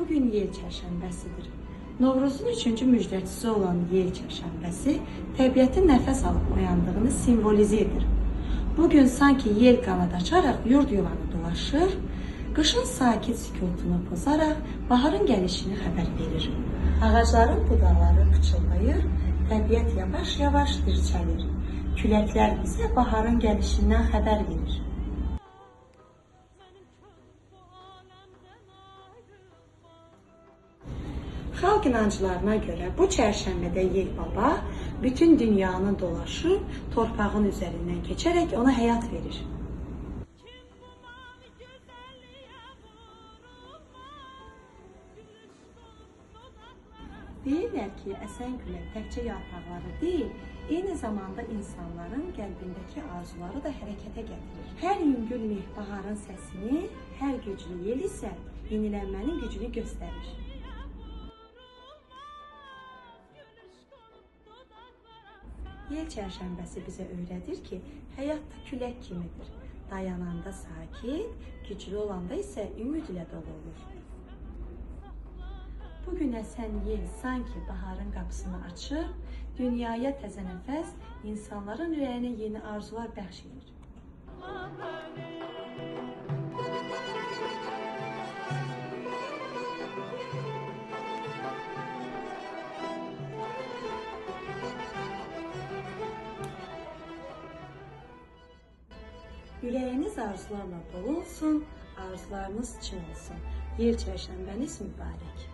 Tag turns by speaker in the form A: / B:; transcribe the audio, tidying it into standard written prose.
A: Bugün yel çərşənbəsidir. Novruzun 3-cü müjdəçisi olan yel çərşənbəsi təbiətin nəfəs alıb oyandığını simvolize edir. Bugün sanki yel qanad açaraq yurd yuvanı dolaşır, qışın sakit sükutunu pozaraq baharın gəlişini xəbər verir. Ağacların budaqları pıçıldayır, təbiət yavaş-yavaş dirçəlir. Küləklər bizə baharın gəlişindən xəbər verir. Xalq inanclarına görə bu çərşənbədə yel baba bütün dünyanı dolaşır, torpağın üzərindən keçərək ona həyat verir. Deyirlər ki, əsən külək təkcə yarpaqları deyil, eyni zamanda insanların qəlbindəki arzuları da hərəkətə gətirir. Hər yüngül meh baharın səsini, hər güclü yel isə yenilənmənin gücünü göstərir. Yel çərşənbəsi bizə öyrədir ki, həyat da külək kimidir. Dayananda sakit, güclü olanda isə ümid ilə dolu olur. Bugün əsən yel sanki baharın qapısını açır, dünyaya təzə nəfəs, insanların ürəyinə yeni arzular bəxş edir. Ürəyiniz arzularla dolu olsun, arzularınız çin olsun. Yel çərşənbəniz mübarək.